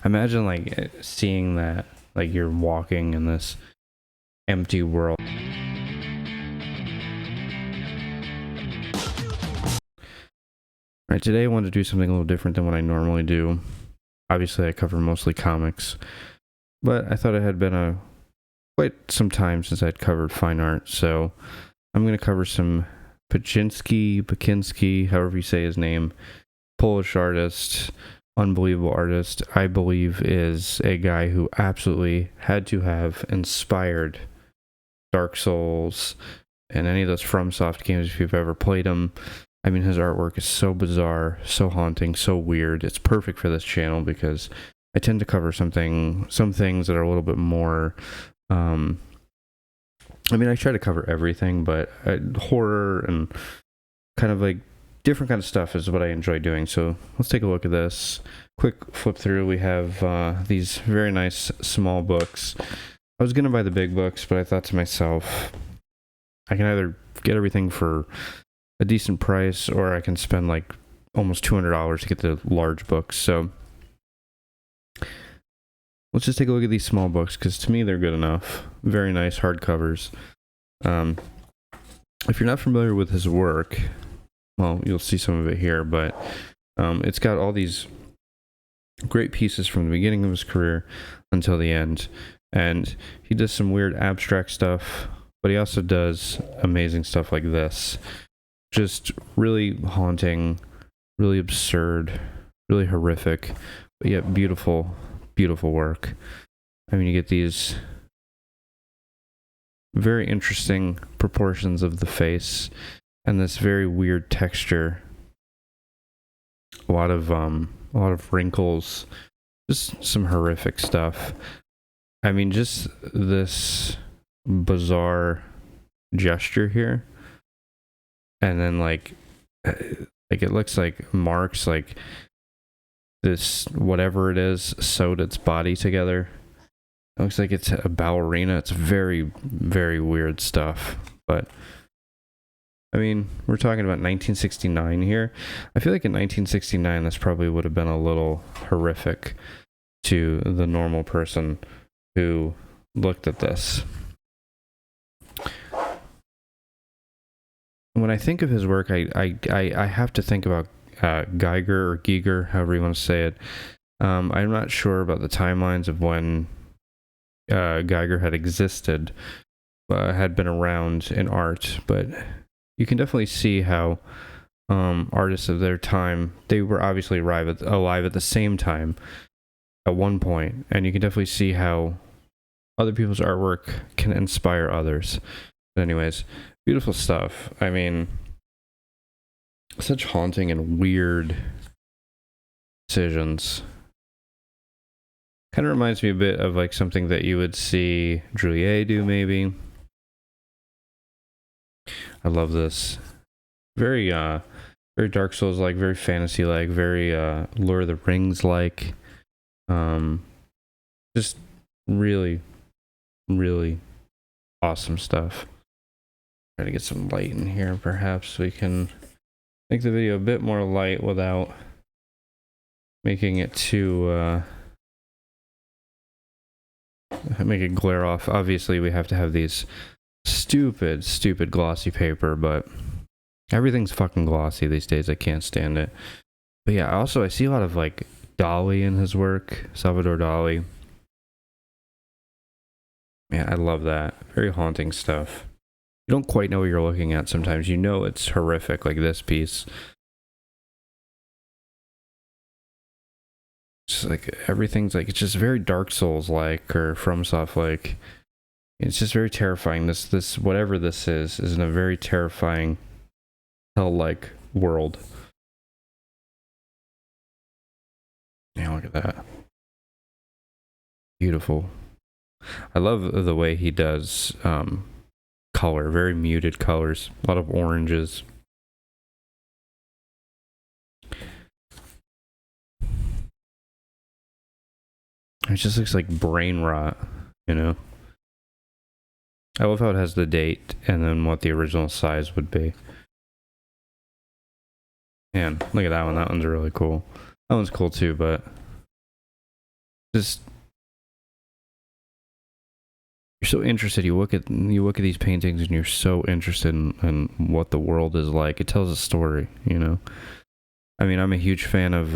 Imagine like seeing that, like you're walking in this empty world. Right, today I wanted to do something a little different than what I normally do. Obviously, I cover mostly comics, but I thought it had been quite some time since I'd covered fine art, so I'm going to cover some Paczynski, however you say his name, Polish artist, unbelievable artist. I believe is a guy who absolutely had to have inspired Dark Souls and any of those FromSoft games if you've ever played them. I mean, his artwork is so bizarre, so haunting, so weird. It's perfect for this channel because I tend to cover some things that are a little bit more. I mean, I try to cover everything, but horror and kind of like different kind of stuff is what I enjoy doing. So let's take a look at this. Quick flip through. We have these very nice small books. I was going to buy the big books, but I thought to myself, I can either get everything for a decent price or I can spend like almost $200 to get the large books. So let's just take a look at these small books because to me they're good enough. Very nice hardcovers. If you're not familiar with his work, well, you'll see some of it here, but it's got all these great pieces from the beginning of his career until the end. And he does some weird abstract stuff, but he also does amazing stuff like this. Just really haunting, really absurd, really horrific, but yet beautiful, beautiful work. I mean, you get these very interesting proportions of the face and this very weird texture. A lot of wrinkles, just some horrific stuff. I mean, just this bizarre gesture here. And then like it looks like Marx, like this, whatever it is, sewed its body together. It looks like it's a ballerina. It's very, very weird stuff. But I mean, we're talking about 1969 here. I feel like in 1969, this probably would have been a little horrific to the normal person who looked at this. When I think of his work, I have to think about Geiger or Giger, however you want to say it. I'm not sure about the timelines of when Geiger had existed, had been around in art, but you can definitely see how artists of their time, they were obviously alive at the same time at one point, and you can definitely see how other people's artwork can inspire others. But anyways, beautiful stuff. I mean, such haunting and weird decisions. Kind of reminds me a bit of like something that you would see Juliet do, maybe. I love this. Very very Dark Souls like, very fantasy like, very Lord of the Rings like. Just really, really awesome stuff. Try to get some light in here, perhaps so we can make the video a bit more light without making it too make it glare off. Obviously we have to have these stupid glossy paper, but everything's fucking glossy these days. I can't stand it. But yeah, also I see a lot of like Dali in his work, Salvador Dali. Man, I love that. Very haunting stuff. You don't quite know what you're looking at sometimes. You know it's horrific, like this piece. Just like everything's like, it's just very Dark Souls like, or FromSoft like. It's just very terrifying. This whatever this is in a very terrifying hell-like world. Yeah, look at that. Beautiful. I love the way he does color, very muted colors, a lot of oranges. It just looks like brain rot, you know? I love how it has the date and then what the original size would be. Man, look at that one. That one's really cool. That one's cool too, but just, you're so interested. You look at these paintings and you're so interested in what the world is like. It tells a story, you know. I mean, I'm a huge fan of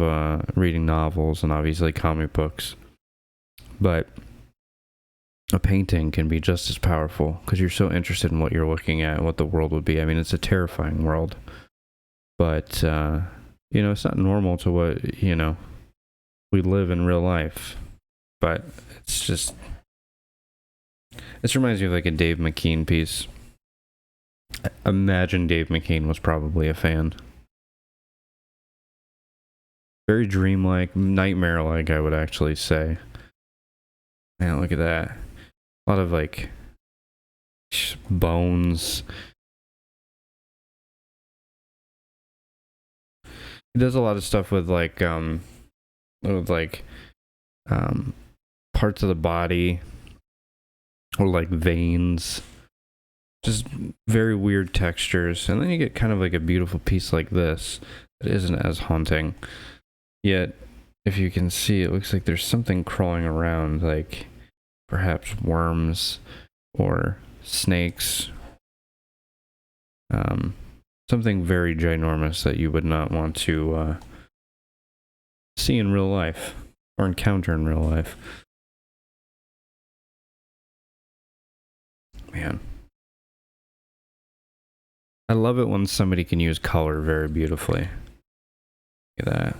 reading novels and obviously comic books, but a painting can be just as powerful because you're so interested in what you're looking at, what the world would be. I mean, it's a terrifying world, but you know, it's not normal to what, you know, we live in real life. But it's just, this reminds me of like a Dave McKean piece. I imagine Dave McKean was probably a fan. Very dreamlike, nightmare-like, I would actually say. Man, look at that. A lot of like bones. He does a lot of stuff with like parts of the body or like veins. Just very weird textures. And then you get kind of like a beautiful piece like this that isn't as haunting. Yet, if you can see, it looks like there's something crawling around, like perhaps worms or snakes. Something very ginormous that you would not want to see in real life or encounter in real life. Man. I love it when somebody can use color very beautifully. Look at that.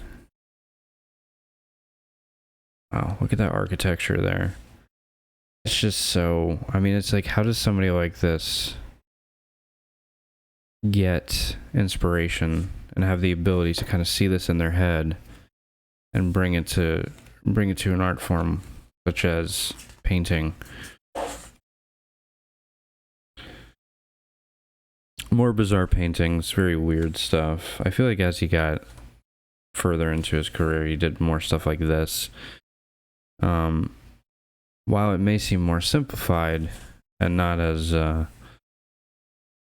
Wow, look at that architecture there. It's just so, I mean, it's like, how does somebody like this get inspiration and have the ability to kind of see this in their head and bring it to an art form such as painting? More bizarre paintings, very weird stuff. I feel like as he got further into his career, he did more stuff like this. While it may seem more simplified and not as, I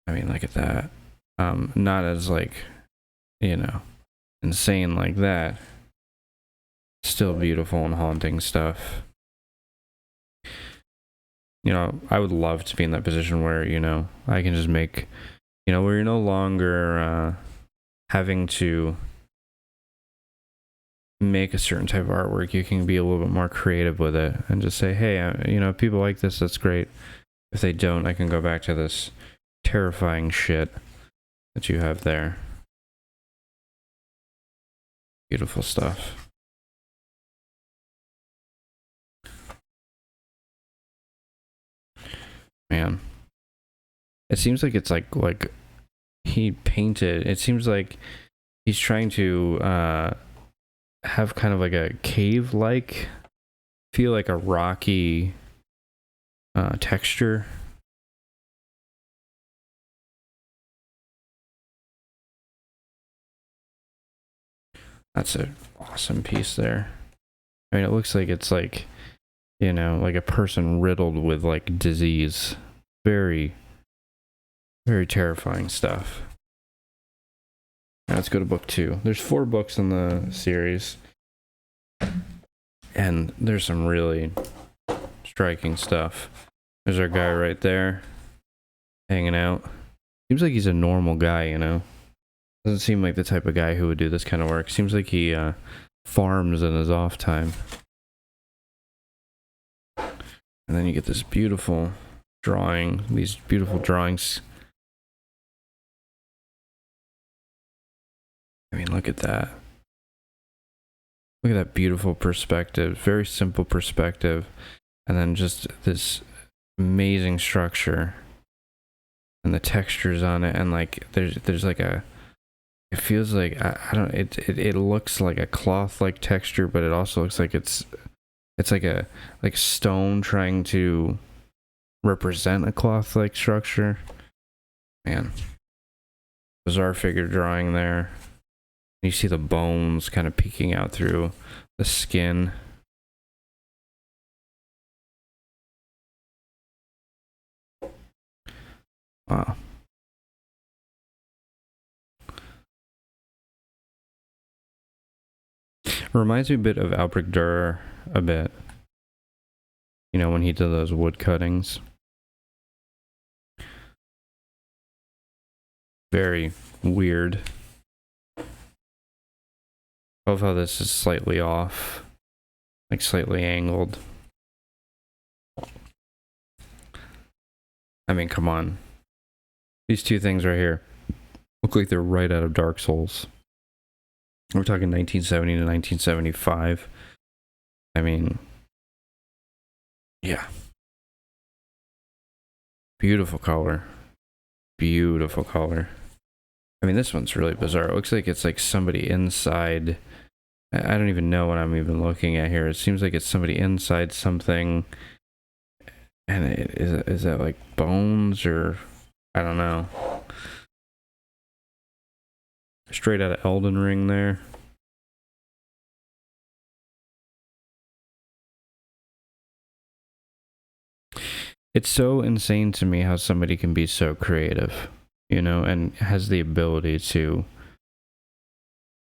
mean, look at that. Not as like, you know, insane like that. Still beautiful and haunting stuff. You know, I would love to be in that position where, you know, I can just make, you know, where you're no longer having to make a certain type of artwork. You can be a little bit more creative with it and just say, hey, you know, if people like this, that's great. If they don't, I can go back to this terrifying shit that you have there. Beautiful stuff. Man, it seems like it's like he painted, it seems like he's trying to have kind of like a cave like feel, like a rocky texture. That's an awesome piece there. I mean, it looks like it's like, you know, like a person riddled with like disease. Very, very terrifying stuff. Now let's go to book 2. There's 4 books in the series, and there's some really striking stuff. There's our guy right there, hanging out. Seems like he's a normal guy, you know? Doesn't seem like the type of guy who would do this kind of work. Seems like he farms in his off time. And then you get this beautiful drawing, these beautiful drawings. I mean, look at that. Look at that beautiful perspective, very simple perspective, and then just this amazing structure and the textures on it, and like there's like a, it feels like I don't, it looks like a cloth like texture, but it also looks like it's like a stone trying to represent a cloth like structure. Man, bizarre figure drawing there. You see the bones kind of peeking out through the skin. Wow. Reminds me a bit of Albrecht Dürer, a bit. You know, when he did those wood cuttings. Very weird. I love how this is slightly off. Like slightly angled. I mean, come on. These two things right here look like they're right out of Dark Souls. We're talking 1970 to 1975. I mean, yeah. Beautiful color. Beautiful color. I mean, this one's really bizarre. It looks like it's like somebody inside. I don't even know what I'm even looking at here. It seems like it's somebody inside something. And is that like bones or I don't know. Straight out of Elden Ring there. It's so insane to me how somebody can be so creative, you know, and has the ability to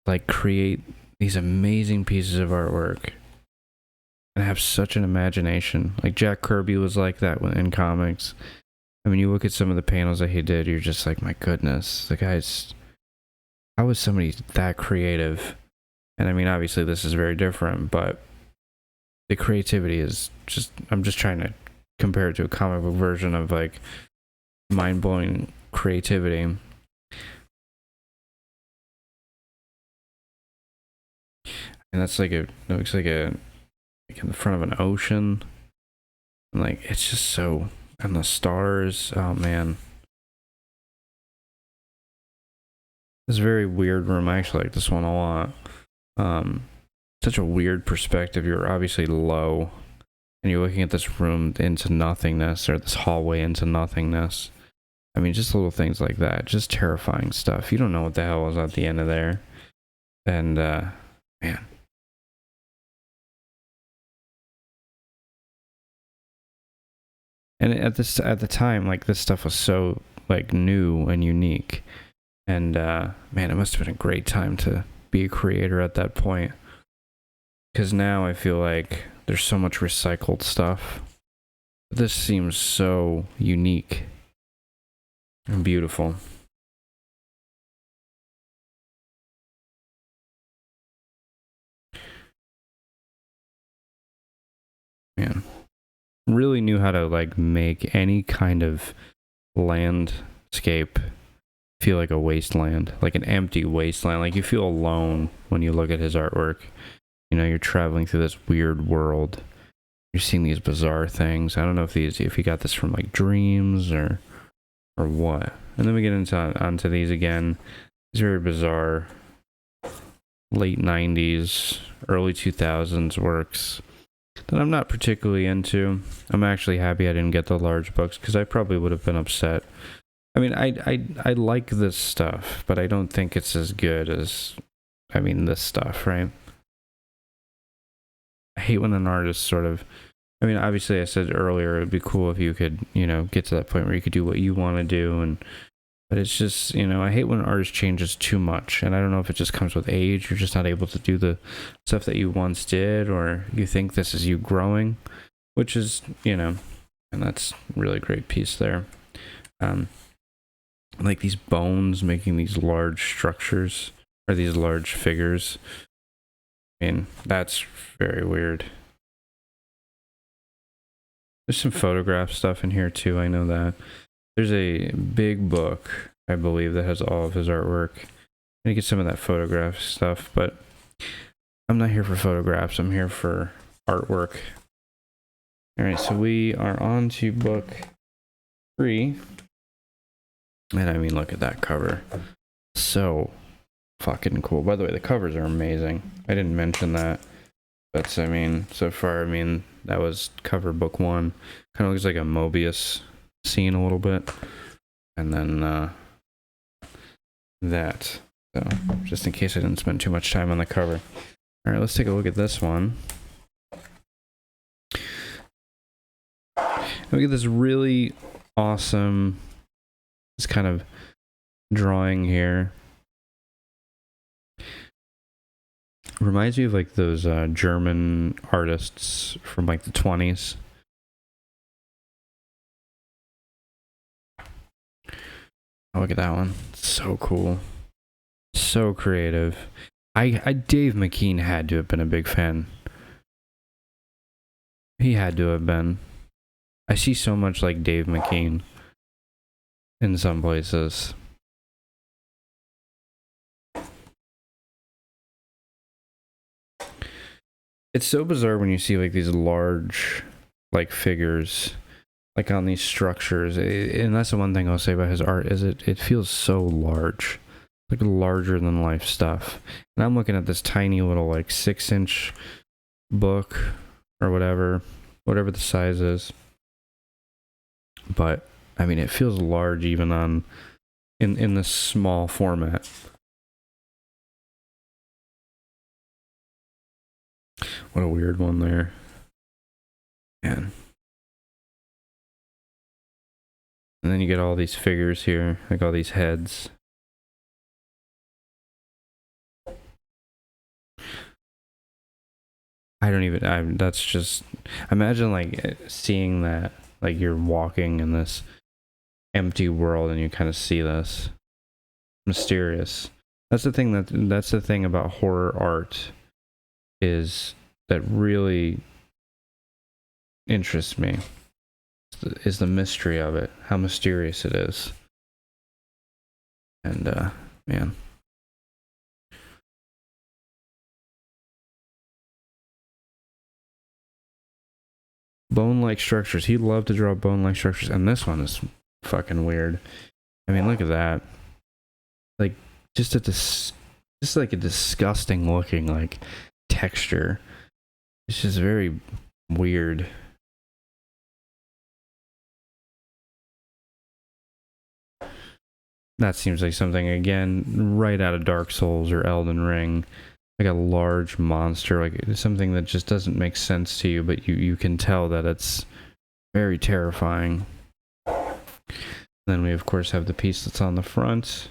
like create these amazing pieces of artwork and have such an imagination. Like Jack Kirby was like that in comics. I mean, you look at some of the panels that he did, you're just like, my goodness, the guy's, how is somebody that creative? And I mean, obviously this is very different, but the creativity is just, I'm just trying to compare it to a comic book version of like mind-blowing creativity. And that's like it looks like in the front of an ocean. And like, it's just so, and the stars, oh man. This is a very weird room. I actually like this one a lot. Such a weird perspective. You're obviously low and you're looking at this room into nothingness, or this hallway into nothingness. I mean, just little things like that. Just terrifying stuff. You don't know what the hell is at the end of there. And, man. And at the time, like, this stuff was so, like, new and unique. And, man, it must have been a great time to be a creator at that point. Because now I feel like there's so much recycled stuff. This seems so unique and beautiful. Man, really knew how to like make any kind of landscape feel like a wasteland, like an empty wasteland. Like you feel alone when you look at his artwork. You know, you're traveling through this weird world. You're seeing these bizarre things. I don't know if you got this from like dreams or what. And then we get onto these again. These very bizarre late 90s, early 2000s works that I'm not particularly into. I'm actually happy I didn't get the large books because I probably would have been upset. I mean, I like this stuff, but I don't think it's as good as, I mean, this stuff, right? I hate when an artist sort of, I mean, obviously I said earlier, it'd be cool if you could, you know, get to that point where you could do what you want to do. But it's just, you know, I hate when an artist changes too much. And I don't know if it just comes with age. You're just not able to do the stuff that you once did, or you think this is you growing, which is, you know, and that's a really great piece there. Like these bones making these large structures, or these large figures. I mean, that's very weird. There's some photograph stuff in here too, I know that. There's a big book, I believe, that has all of his artwork. I'm gonna get some of that photograph stuff, but I'm not here for photographs, I'm here for artwork. Alright, so we are on to book 3. And I mean, look at that cover. So fucking cool. By the way, the covers are amazing. I didn't mention that. But I mean, so far, I mean, that was cover book 1. Kind of looks like a Mobius scene a little bit. And then that. So just in case I didn't spend too much time on the cover. All right, let's take a look at this one. And we get this really awesome, this kind of drawing here. Reminds me of like those German artists from like the 20s. Oh, look at that one. So cool. So creative. Dave McKean had to have been a big fan. He had to have been. I see so much like Dave McKean in some places. It's so bizarre when you see like these large like figures like on these structures, and that's the one thing I'll say about his art is it feels so large, like larger than life stuff. And I'm looking at this tiny little like 6-inch book or whatever the size is, but I mean it feels large even on in this small format. What a weird one there, man. And then you get all these figures here, like all these heads. That's just, imagine like seeing that, like you're walking in this empty world and you kind of see this. Mysterious. That's the thing about horror art, is that really interests me, is the mystery of it, how mysterious it is. And man, bone-like structures. He'd love to draw bone-like structures, and this one is fucking weird. I mean, look at that. Like just like a disgusting looking like texture. It's just very weird. That seems like something, again, right out of Dark Souls or Elden Ring. Like a large monster, like something that just doesn't make sense to you, but you can tell that it's very terrifying. Then we, of course, have the piece that's on the front.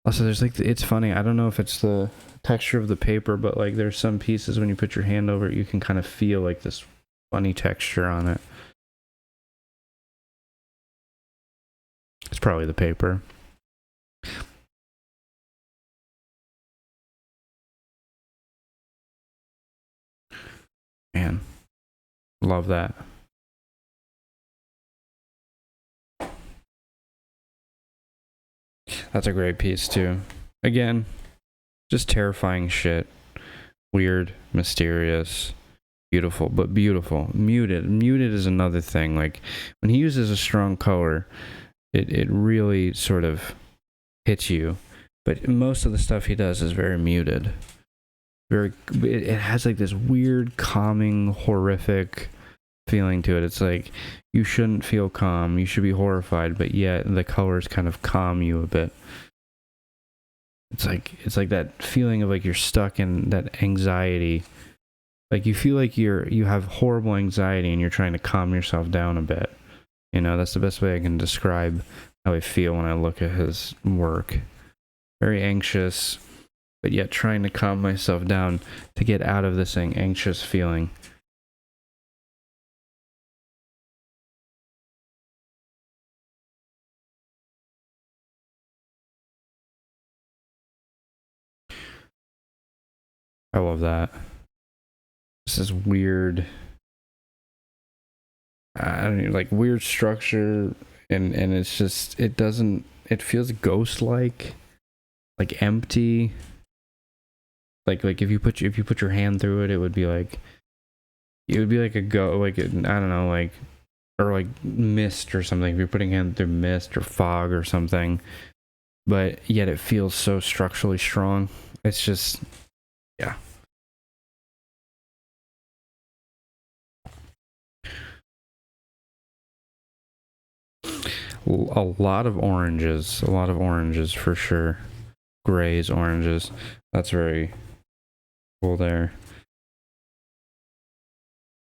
Also, there's like, it's funny, I don't know if it's the texture of the paper, but like there's some pieces when you put your hand over it, you can kind of feel like this funny texture on it. It's probably the paper. Man, love that. That's a great piece too. Again, just terrifying shit. Weird, mysterious, beautiful, but beautiful. Muted is another thing. Like when he uses a strong color, it really sort of hits you. But most of the stuff he does is very muted. It has like this weird, calming, horrific feeling to it. It's like you shouldn't feel calm, you should be horrified, but yet the colors kind of calm you a bit. It's like that feeling of like you're stuck in that anxiety. Like you feel like you have horrible anxiety and you're trying to calm yourself down a bit. You know, that's the best way I can describe how I feel when I look at his work. Very anxious, but yet trying to calm myself down to get out of this anxious feeling. I love that. This is weird. I don't know, like weird structure, and it's just, it feels ghost-like, like empty. Like if you put your hand through it, it would be like a like I don't know, like, or like mist or something. If you're putting your hand through mist or fog or something, but yet it feels so structurally strong. It's just, yeah. A lot of oranges for sure. Grays, oranges. That's very cool there.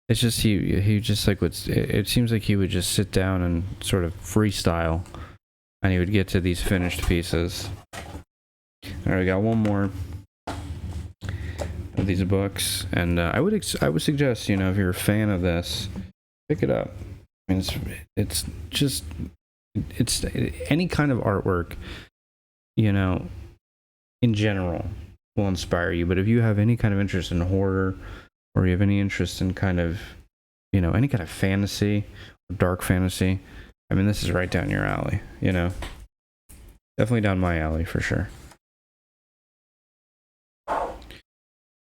It's just he just like it seems like he would just sit down and sort of freestyle, and he would get to these finished pieces. All right, we got one more of these books, and I would suggest, you know, if you're a fan of this, Pick it up. I mean, it's just, it's any kind of artwork, you know, in general will inspire you. But if you have any kind of interest in horror, or you have any interest in kind of, you know, any kind of fantasy, dark fantasy, I mean, this is right down your alley, you know. Definitely down my alley for sure.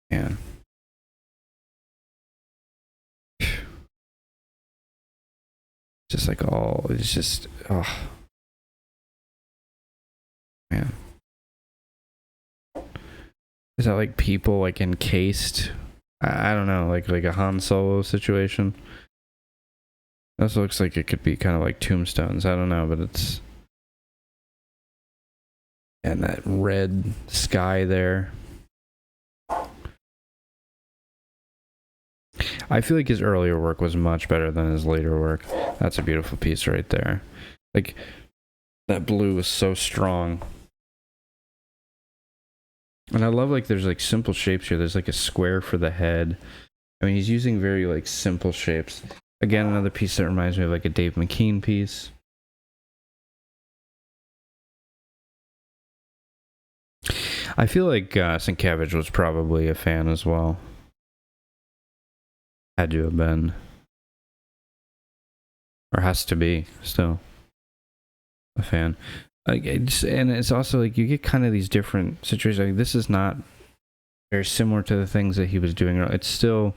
Yeah. Just like all, it's just, oh. Man. Is that like people like encased? I don't know, like a Han Solo situation. This looks like it could be kind of like tombstones. I don't know, but it's, and that red sky there. I feel like his earlier work was much better than his later work. That's a beautiful piece right there. Like, that blue was so strong. And I love, like, there's like simple shapes here. There's like a square for the head. I mean, he's using very like simple shapes. Again, another piece that reminds me of like a Dave McKean piece. I feel like Sienkiewicz was probably a fan as well. Had to have been. Or has to be, still. A fan. Like, and it's also like you get kind of these different situations. Like, this is not very similar to the things that he was doing. It's still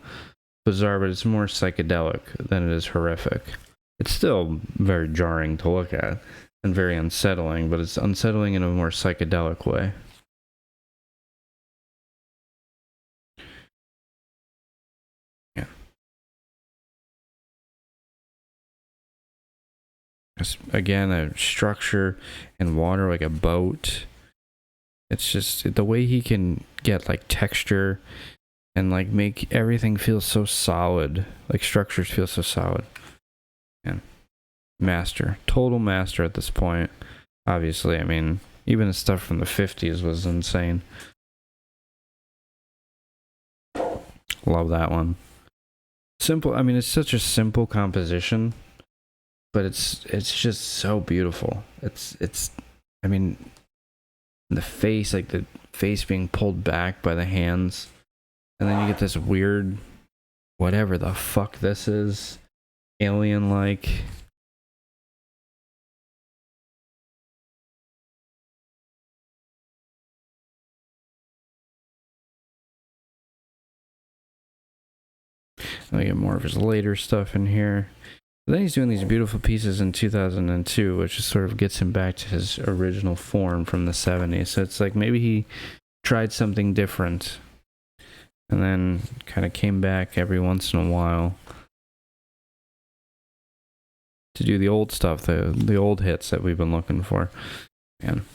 bizarre, but it's more psychedelic than it is horrific. It's still very jarring to look at and very unsettling, but it's unsettling in a more psychedelic way. Yeah. Again, a structure and water like a boat. It's just the way he can get like texture and like make everything feel so solid. Like structures feel so solid. And master. Total master at this point. Obviously, I mean, even the stuff from the 50s was insane. Love that one. Simple, I mean, it's such a simple composition, but it's just so beautiful. It's I mean, the face, like the face being pulled back by the hands, and then you get this weird, whatever the fuck this is, alien-like. I get more of his later stuff in here. But then he's doing these beautiful pieces in 2002, which just sort of gets him back to his original form from the 70s. So it's like maybe he tried something different and then kind of came back every once in a while to do the old stuff, the old hits that we've been looking for. Man.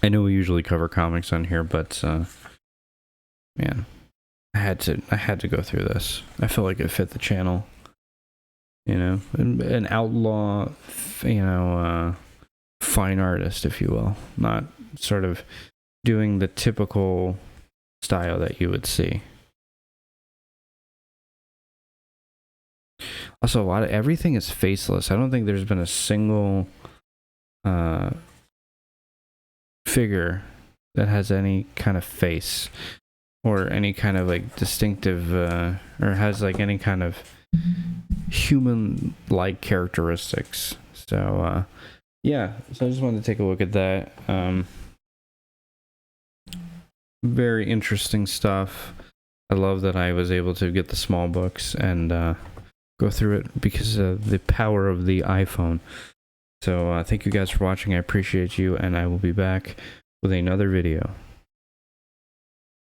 I know we usually cover comics on here, but man, I had to go through this. I felt like it fit the channel. You know, an outlaw, you know, fine artist, if you will, not sort of doing the typical style that you would see. Also, a lot of everything is faceless. I don't think there's been a single figure that has any kind of face or any kind of like distinctive or has like any kind of human-like characteristics. So yeah, so I just wanted to take a look at that. Very interesting stuff. I love that I was able to get the small books and go through it because of the power of the iPhone. So thank you guys for watching. I appreciate you, and I will be back with another video.